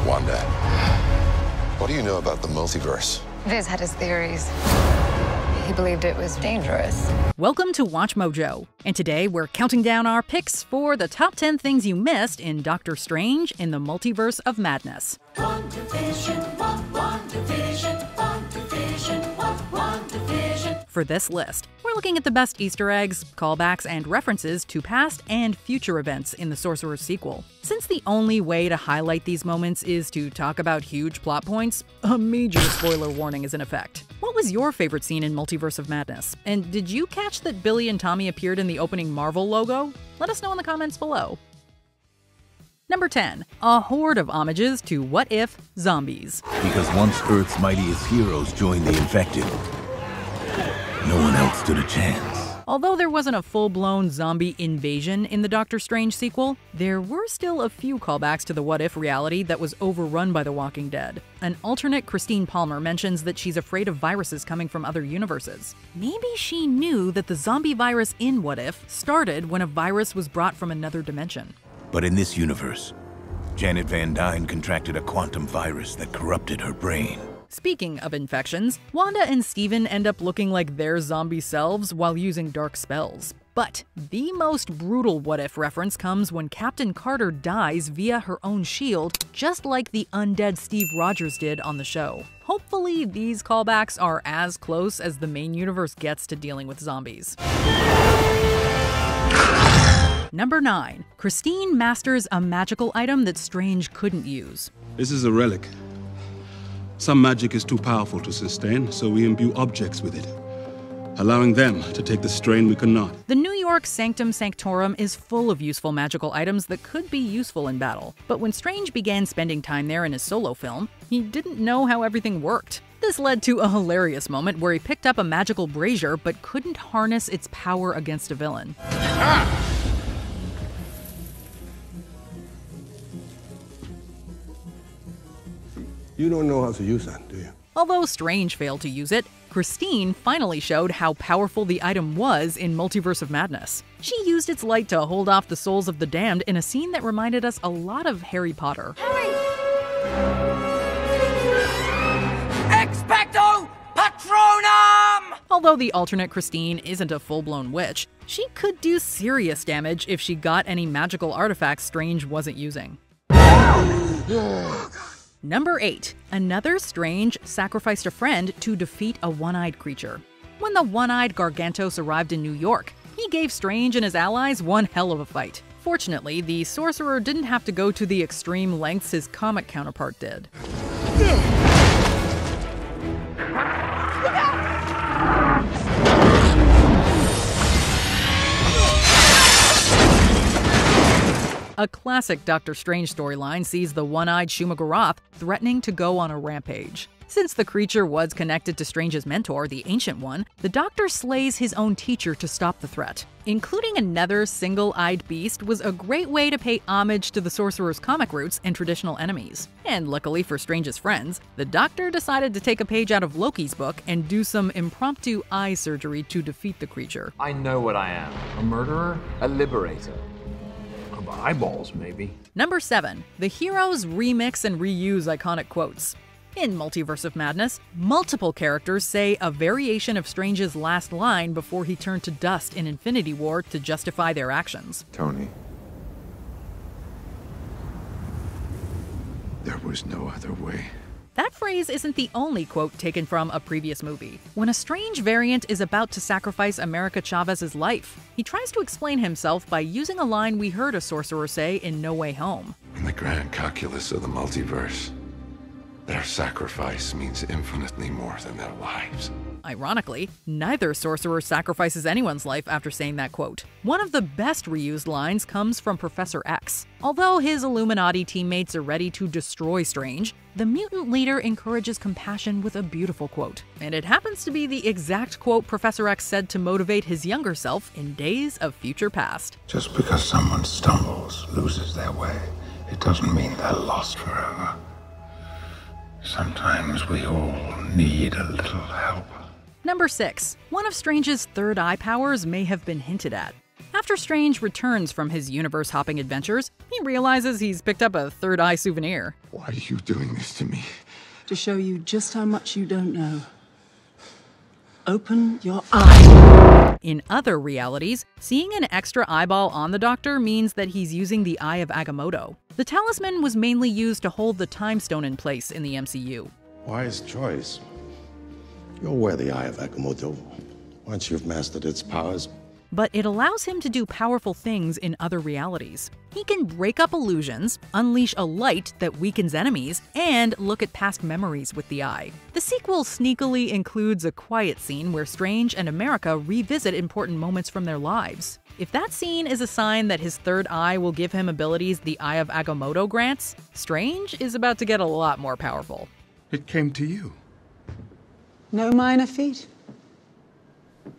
Wanda, what do you know about the multiverse? Viz had his theories. He believed it was dangerous. Welcome to WatchMojo, and today we're counting down our picks for the top 10 things you missed in Doctor Strange in the Multiverse of Madness. For this list, we're looking at the best Easter eggs, callbacks, and references to past and future events in the Sorcerer's sequel. Since the only way to highlight these moments is to talk about huge plot points, a major spoiler warning is in effect. What was your favorite scene in Multiverse of Madness? And did you catch that Billy and Tommy appeared in the opening Marvel logo? Let us know in the comments below. Number 10. A horde of homages to What If zombies. Because once Earth's mightiest heroes joined the infected, no one else stood a chance. Although there wasn't a full-blown zombie invasion in the Doctor Strange sequel, there were still a few callbacks to the What If reality that was overrun by The Walking Dead. An alternate Christine Palmer mentions that she's afraid of viruses coming from other universes. Maybe she knew that the zombie virus in What If started when a virus was brought from another dimension. But in this universe, Janet Van Dyne contracted a quantum virus that corrupted her brain. Speaking of infections, Wanda and Steven end up looking like their zombie selves while using dark spells. But the most brutal What If reference comes when Captain Carter dies via her own shield, just like the undead Steve Rogers did on the show. Hopefully, these callbacks are as close as the main universe gets to dealing with zombies. Number 9. Christine masters a magical item that Strange couldn't use. This is a relic. Some magic is too powerful to sustain, so we imbue objects with it, allowing them to take the strain we cannot. The New York Sanctum Sanctorum is full of useful magical items that could be useful in battle. But when Strange began spending time there in his solo film, he didn't know how everything worked. This led to a hilarious moment where he picked up a magical brazier but couldn't harness its power against a villain. You don't know how to use that, do you? Although Strange failed to use it, Christine finally showed how powerful the item was in Multiverse of Madness. She used its light to hold off the souls of the damned in a scene that reminded us a lot of Harry Potter. Expecto Patronum! Although the alternate Christine isn't a full-blown witch, she could do serious damage if she got any magical artifacts Strange wasn't using. Number 8. Another Strange sacrificed a friend to defeat a one-eyed creature. When the one-eyed Gargantos arrived in New York, he gave Strange and his allies one hell of a fight. Fortunately, the sorcerer didn't have to go to the extreme lengths his comic counterpart did. A classic Doctor Strange storyline sees the one-eyed Shuma-Gorath threatening to go on a rampage. Since the creature was connected to Strange's mentor, the Ancient One, the Doctor slays his own teacher to stop the threat. Including another single-eyed beast was a great way to pay homage to the Sorcerer's comic roots and traditional enemies. And luckily for Strange's friends, the Doctor decided to take a page out of Loki's book and do some impromptu eye surgery to defeat the creature. I know what I am. A murderer? A liberator. Eyeballs, maybe. Number 7. The heroes remix and reuse iconic quotes. In Multiverse of Madness, multiple characters say a variation of Strange's last line before he turned to dust in Infinity War to justify their actions. Tony, there was no other way. That phrase isn't the only quote taken from a previous movie. When a Strange variant is about to sacrifice America Chavez's life, he tries to explain himself by using a line we heard a sorcerer say in No Way Home. In the grand calculus of the multiverse, their sacrifice means infinitely more than their lives. Ironically, neither sorcerer sacrifices anyone's life after saying that quote. One of the best reused lines comes from Professor X. Although his Illuminati teammates are ready to destroy Strange, the mutant leader encourages compassion with a beautiful quote. And it happens to be the exact quote Professor X said to motivate his younger self in Days of Future Past. Just because someone stumbles, loses their way, it doesn't mean they're lost forever. Sometimes we all need a little help. Number 6. One of Strange's third eye powers may have been hinted at. After Strange returns from his universe-hopping adventures, he realizes he's picked up a third eye souvenir. Why are you doing this to me? To show you just how much you don't know. Open your eyes. In other realities, seeing an extra eyeball on the Doctor means that he's using the Eye of Agamotto. The talisman was mainly used to hold the Time Stone in place in the MCU. Wise choice. You'll wear the Eye of Agamotto once you've mastered its powers. But it allows him to do powerful things in other realities. He can break up illusions, unleash a light that weakens enemies, and look at past memories with the eye. The sequel sneakily includes a quiet scene where Strange and America revisit important moments from their lives. If that scene is a sign that his third eye will give him abilities the Eye of Agamotto grants, Strange is about to get a lot more powerful. It came to you. No minor feat.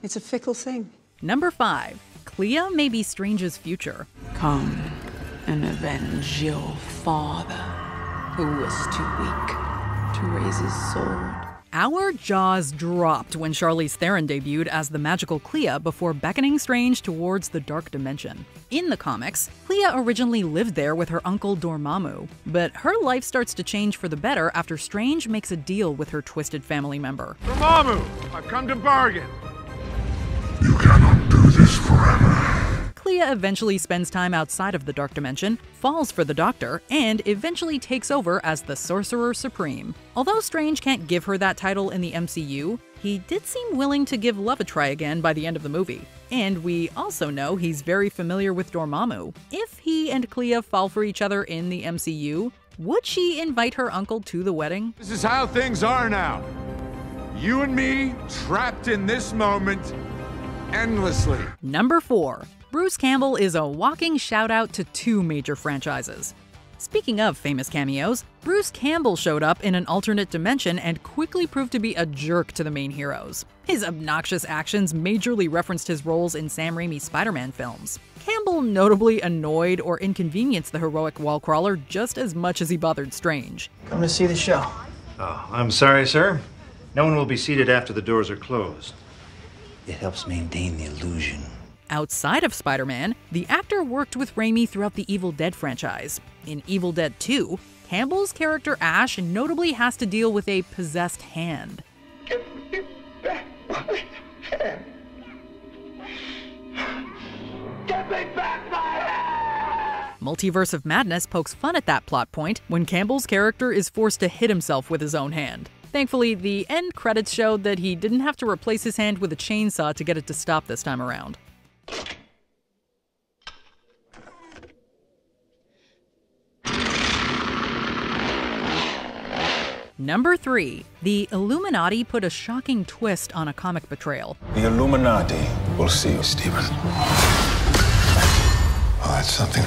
It's a fickle thing. Number 5. Clia may be Strange's future. Come and avenge your father, who was too weak to raise his sword. Our jaws dropped when Charlize Theron debuted as the magical Clia before beckoning Strange towards the dark dimension. In the comics, Clia originally lived there with her uncle Dormammu, but her life starts to change for the better after Strange makes a deal with her twisted family member. Dormammu, I've come to bargain. You cannot do this forever. Clia eventually spends time outside of the Dark Dimension, falls for the Doctor, and eventually takes over as the Sorcerer Supreme. Although Strange can't give her that title in the MCU, he did seem willing to give love a try again by the end of the movie. And we also know he's very familiar with Dormammu. If he and Clia fall for each other in the MCU, would she invite her uncle to the wedding? This is how things are now. You and me, trapped in this moment, endlessly. Number 4. Bruce Campbell is a walking shout-out to 2 major franchises. Speaking of famous cameos, Bruce Campbell showed up in an alternate dimension and quickly proved to be a jerk to the main heroes. His obnoxious actions majorly referenced his roles in Sam Raimi's Spider-Man films. Campbell notably annoyed or inconvenienced the heroic wall crawler just as much as he bothered Strange. Come to see the show. Oh, I'm sorry, sir. No one will be seated after the doors are closed. It helps maintain the illusion. Outside of Spider-Man, the actor worked with Raimi throughout the Evil Dead franchise. In Evil Dead 2, Campbell's character Ash notably has to deal with a possessed hand. Give me back my hand. Give me back my hand! Multiverse of Madness pokes fun at that plot point when Campbell's character is forced to hit himself with his own hand. Thankfully, the end credits showed that he didn't have to replace his hand with a chainsaw to get it to stop this time around. Number 3. The Illuminati put a shocking twist on a comic betrayal. The Illuminati will see you, Stephen. Oh, that's something.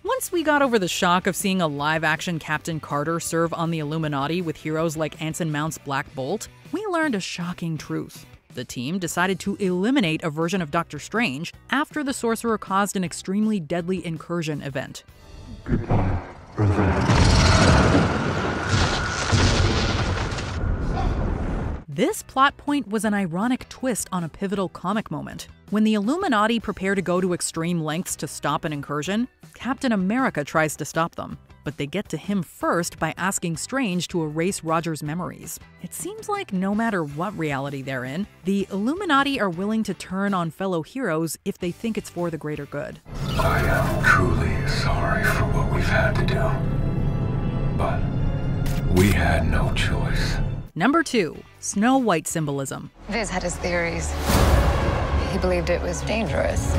Once we got over the shock of seeing a live-action Captain Carter serve on the Illuminati with heroes like Anson Mount's Black Bolt, we learned a shocking truth. The team decided to eliminate a version of Doctor Strange after the Sorcerer caused an extremely deadly Incursion event. Goodbye, brother. This plot point was an ironic twist on a pivotal comic moment. When the Illuminati prepare to go to extreme lengths to stop an incursion, Captain America tries to stop them, but they get to him first by asking Strange to erase Roger's memories. It seems like no matter what reality they're in, the Illuminati are willing to turn on fellow heroes if they think it's for the greater good. I am truly sorry for what we've had to do, but we had no choice. Number 2. Snow White symbolism. Viz had his theories. He believed it was dangerous.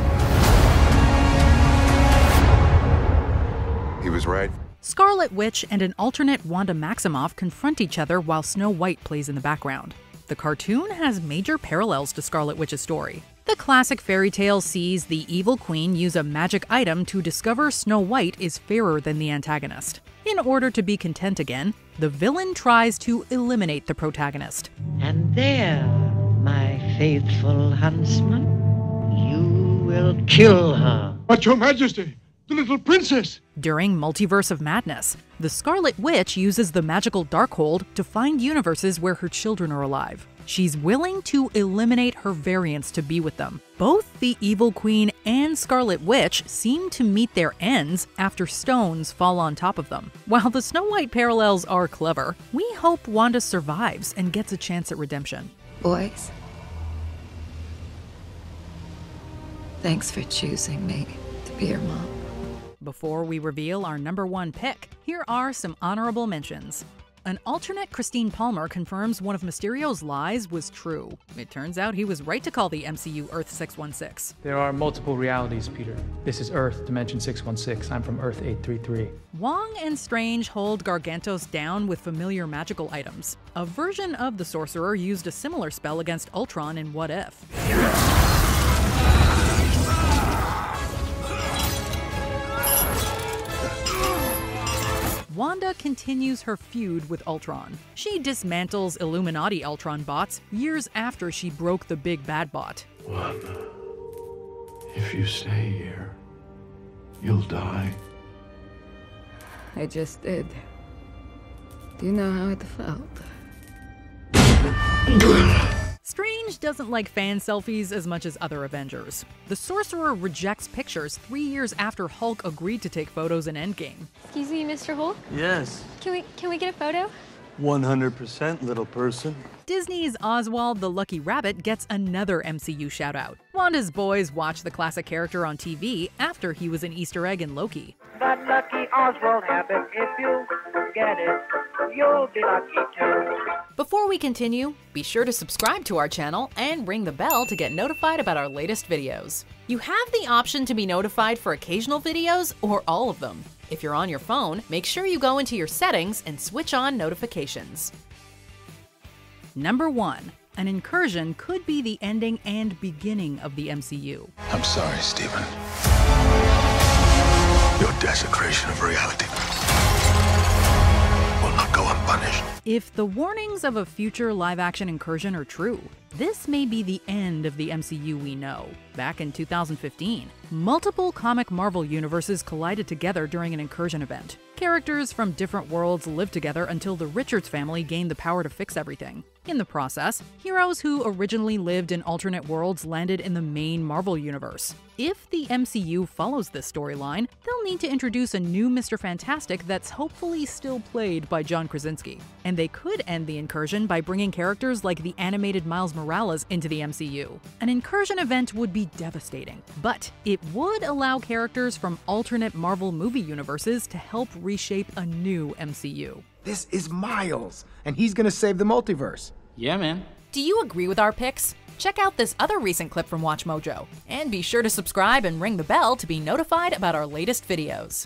He was right. Scarlet Witch and an alternate Wanda Maximoff confront each other while Snow White plays in the background. The cartoon has major parallels to Scarlet Witch's story. The classic fairy tale sees the evil queen use a magic item to discover Snow White is fairer than the antagonist. In order to be content again, the villain tries to eliminate the protagonist. And there, my faithful huntsman, you will kill her. But your majesty, the little princess! During Multiverse of Madness, the Scarlet Witch uses the magical Darkhold to find universes where her children are alive. She's willing to eliminate her variants to be with them. Both the Evil Queen and Scarlet Witch seem to meet their ends after stones fall on top of them. While the Snow White parallels are clever, we hope Wanda survives and gets a chance at redemption. Boys, thanks for choosing me to be your mom. Before we reveal our #1 pick, here are some honorable mentions. An alternate Christine Palmer confirms one of Mysterio's lies was true. It turns out he was right to call the MCU Earth 616. There are multiple realities, Peter. This is Earth, Dimension 616. I'm from Earth 833. Wong and Strange hold Gargantos down with familiar magical items. A version of the Sorcerer used a similar spell against Ultron in What If. Wanda continues her feud with Ultron. She dismantles Illuminati Ultron bots years after she broke the big bad bot. Wanda, if you stay here, you'll die. I just did. Do you know how it felt? Strange doesn't like fan selfies as much as other Avengers. The Sorcerer rejects pictures 3 years after Hulk agreed to take photos in Endgame. Excuse me, Mr. Hulk? Yes. Can we get a photo? 100%, little person. Disney's Oswald the Lucky Rabbit gets another MCU shout-out. Wanda's boys watch the classic character on TV after he was an Easter egg in Loki. That lucky Oswald habit, if you get it, you'll be lucky too. Before we continue, be sure to subscribe to our channel and ring the bell to get notified about our latest videos. You have the option to be notified for occasional videos or all of them. If you're on your phone, make sure you go into your settings and switch on notifications. #1. An incursion could be the ending and beginning of the MCU. I'm sorry, Stephen. Your desecration of reality will not go unpunished. If the warnings of a future live-action incursion are true, this may be the end of the MCU we know. Back in 2015, multiple comic Marvel universes collided together during an incursion event. Characters from different worlds lived together until the Richards family gained the power to fix everything. In the process, heroes who originally lived in alternate worlds landed in the main Marvel universe. If the MCU follows this storyline, they'll need to introduce a new Mr. Fantastic that's hopefully still played by John Krasinski. And they could end the incursion by bringing characters like the animated Miles Morales into the MCU. An incursion event would be devastating, but it would allow characters from alternate Marvel movie universes to help reshape a new MCU. This is Miles, and he's gonna save the multiverse. Yeah, man. Do you agree with our picks? Check out this other recent clip from WatchMojo, and be sure to subscribe and ring the bell to be notified about our latest videos.